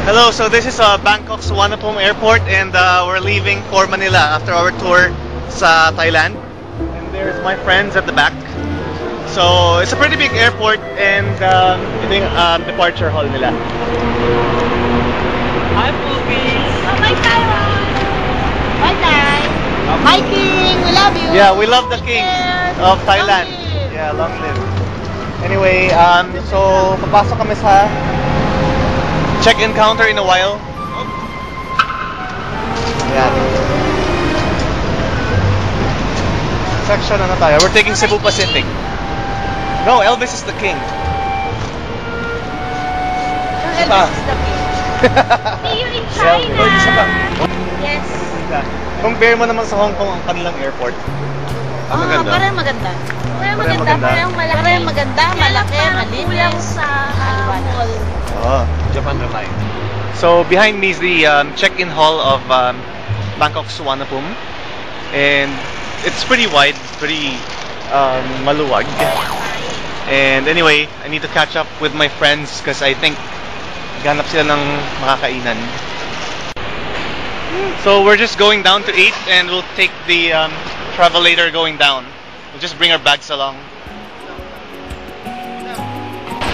Hello, so this is Bangkok Suvarnabhumi Airport, and we're leaving for Manila after our tour sa Thailand. And there's my friends at the back. So it's a pretty big airport, and ito yung departure hall nila. Hi, Poopies! Hi, Taiwan! Hi, Thai! Hi, King! We love you! Yeah, we love the king of Thailand. Yeah, long live. Anyway, so papasok kami sa check-in counter in a while. Ayan. Section ano tayo? We're taking Cebu Pacific. No, Elvis is the king. Elvis is the king. See you in China! Yes. Compare mo naman sa Hong Kong ang kanilang airport. Ang maganda. Parang maganda. Parang maganda, malaki, malinis sa mall. Oh, Japan Airlines. So behind me is the check-in hall of Bangkok Suvarnabhumi, and it's pretty wide, pretty maluwag. And anyway, I need to catch up with my friends because I think ganap sila ng makakainan. So we're just going down to eat, and we'll take the travelator going down. We'll just bring our bags along.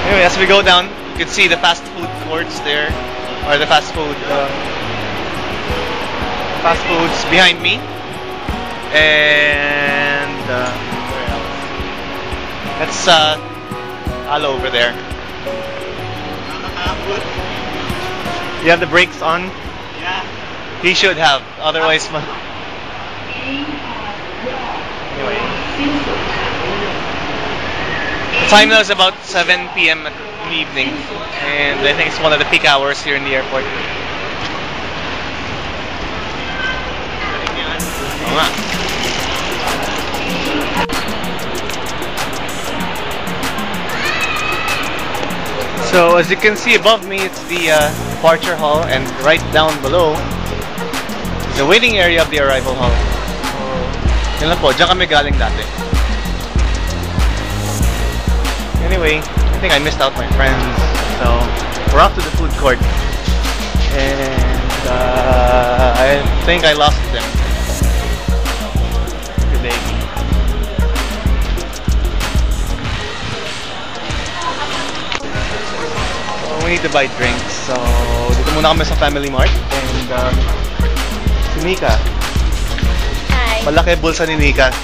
Anyway, as we go down, you can see the fast food courts there, or the fast foods behind me, and where else? That's all over there. You have the brakes on? Yeah. He should have, otherwise. Anyway, the time now is about 7 p.m. in the evening, and I think it's one of the peak hours here in the airport. So as you can see above me, it's the departure hall, and right down below is the waiting area of the arrival hall. So, yun lang po, dyan kami galing dati. Anyway, I think I missed out my friends, so we're off to the food court, and I think I lost them. Good day. So we need to buy drinks, so dito muna kami sa Family Mart, and si Nika. Hi. Malaki bulsa ni Nika.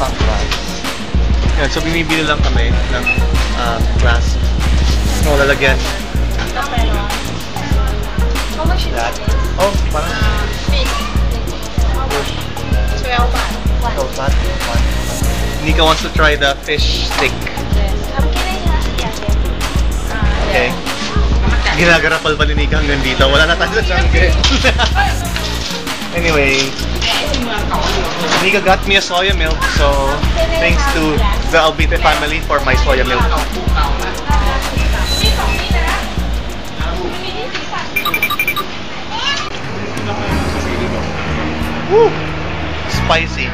Sunglass. Yan, so binibili lang kami ng glass. No, lalagyan. How much is That. Oh, parang fish? push. 12 baht. So, that one. Nika wants to try the fish stick. Okay. Ginagarapal pa ni Nika hanggang dito. Wala na tayo sa sangge. Anyway, Nika got me a soya milk, so thanks to the Albite family for my soya milk. Woo! Spicy.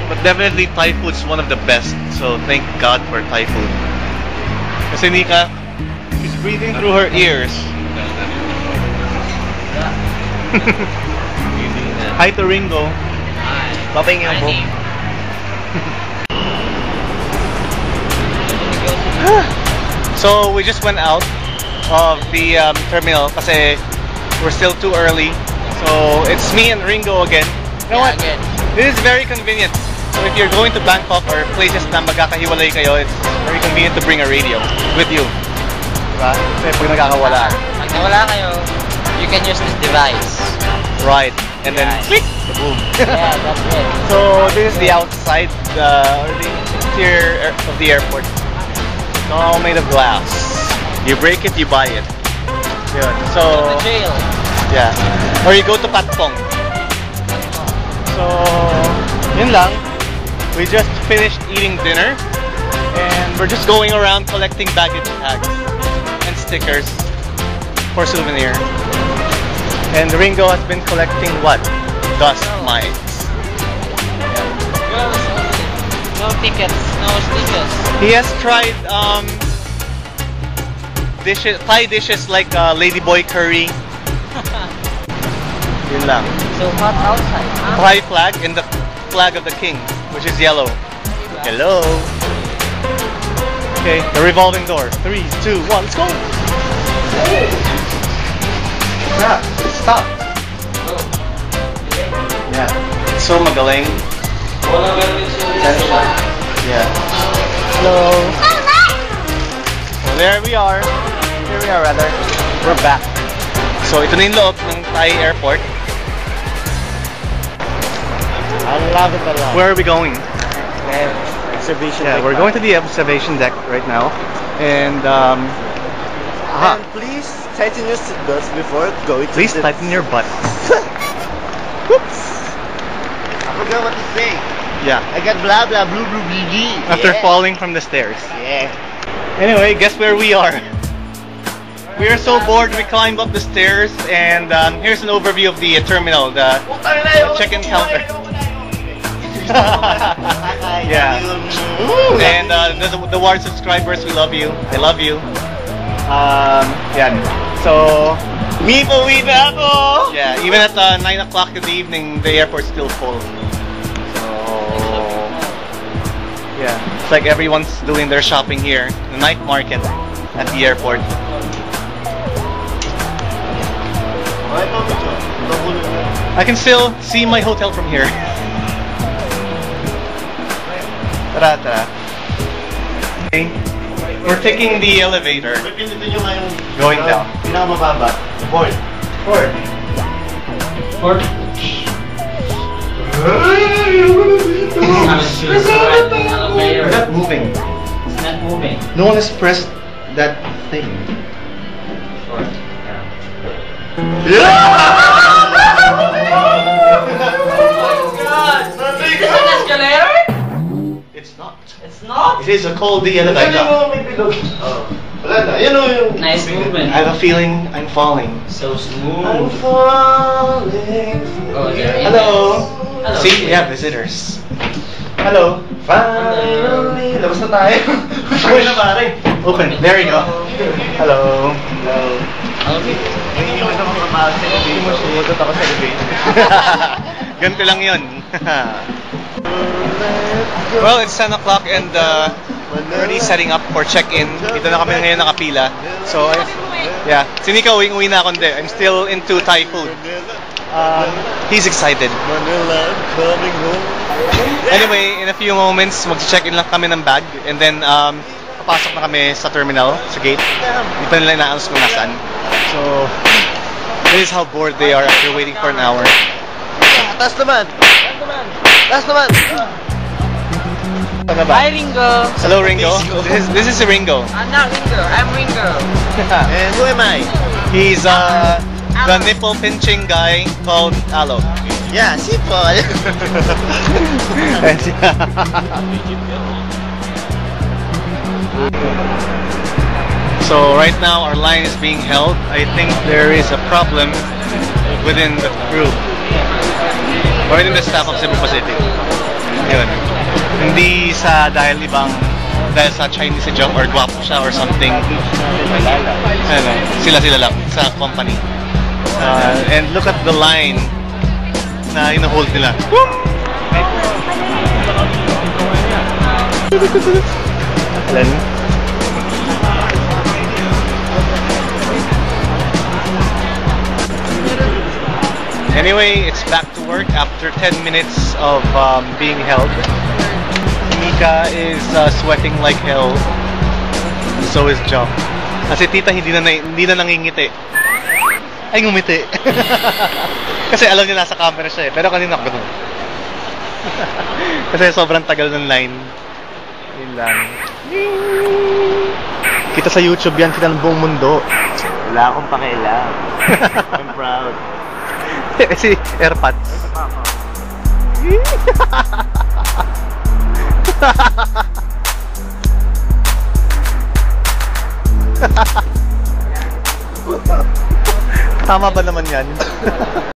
But definitely Thai food's one of the best, so thank God for Thai food. Kasi Nika, she's breathing through her ears. Hi to Ringo. Babay nga po. So we just went out of the terminal kasi we're still too early. So it's me and Ringo again. You know what? Again. This is very convenient. So if you're going to Bangkok or places na magkakahiwalay kayo, it's very convenient to bring a radio with you. Diba? Kasi pag nagkakawala. Pag nawala kayo, you can use this device. Right. And then click! Boom. Yeah, that's it. So this is the outside, or the interior of the airport. It's all made of glass. You break it, you buy it. Yun. So, The jail. yeah. Or you go to Patpong. So, yun lang. We just finished eating dinner, and we're just going around collecting baggage tags and stickers for souvenir. And Ringo has been collecting what? Dust mites. gets no stitches. He has tried Thai dishes like ladyboy curry. Yun lang. So hot outside, huh? Thai flag and the flag of the king, which is yellow. Hello. Okay, the revolving door. 3, 2, 1, let's go. Yeah, stop. Yeah, so magaling. Yeah. Hello. Well, there we are. Here we are, rather. We're back. So, ito na yung loob ng Thai airport. I love it a lot. Where are we going? Exhibition. Yeah, we're going to the observation deck right now. And, And please tighten your seatbelts before going to please the... tighten your butt. Whoops! I forgot what to say. Yeah. I got blah blah blue blue blee blee. After Yeah. falling from the stairs. Yeah. Anyway, guess where we are? We are so bored we climbed up the stairs, and here's an overview of the terminal, the check-in counter. Yeah. And the Ward subscribers, we love you. I love you. Yeah. So, Uwi na ako! yeah, even at 9 o'clock in the evening, the airport's still full. So, yeah, it's like everyone's doing their shopping here, the night market at the airport. I can still see my hotel from here. Tara, tara. Okay. We're taking the elevator. Going down. Pinakamababa. Board. Board. Or We're not moving. It's not moving. No one has pressed that thing. Is it an escalator? It's not. It's not. It is a cold elevator. Wala na. Yan o yung... Nice movement. I have a feeling I'm falling. So I'm smooth. falling. Oh, there. Hello. Hello. See, we have visitors. Hello. Finally. Labas na tayo. Open na pare. Open. There you go. Hello. Hello. Okay. Hindi mo naman kamahal sa elevator. Sumutot ako sa elevator. Ganito lang yun. Well, it's 10 o'clock and already setting up for check-in. Dito na kami ngayon nakapila. So, yeah. Si Nika, uwi na ako hindi. I'm still into Thai food. He's excited. Manila, coming home. Anyway, in a few moments, mag-check-in lang kami ng bag. And then, papasok na kami sa terminal, sa gate. Hindi pa nila ina-announce kung nasaan. So, this is how bored they are after waiting for an hour. Taas naman. Taas naman. Ano ba? Hi, Ringo. Hello, Ringo. This is Ringo. I'm not Ringo. I'm Ringo. And who am I? He's the nipple pinching guy called Alo. Yeah, si Paul. So right now our line is being held. I think there is a problem within the group or within the staff of Cebu Pacific. Yun. Hindi sa dahil sa Chinese si Jong or gwapo siya or something. Ano, sila lang sa company. And look at the line na ino-hold nila. Alan? Anyway, it's back to work after 10 minutes of being held. Mika is sweating like hell. So is Jong. Kasi tita hindi na nangingiti. Ay, ngumiti. Kasi alam niya nasa camera siya eh. Pero kanina ako ganun. Kasi sobrang tagal ng line. Yun lang. Kita sa YouTube yan, kita ng buong mundo. Wala akong pakialam. I'm proud. Si AirPods. Tama ba naman yan?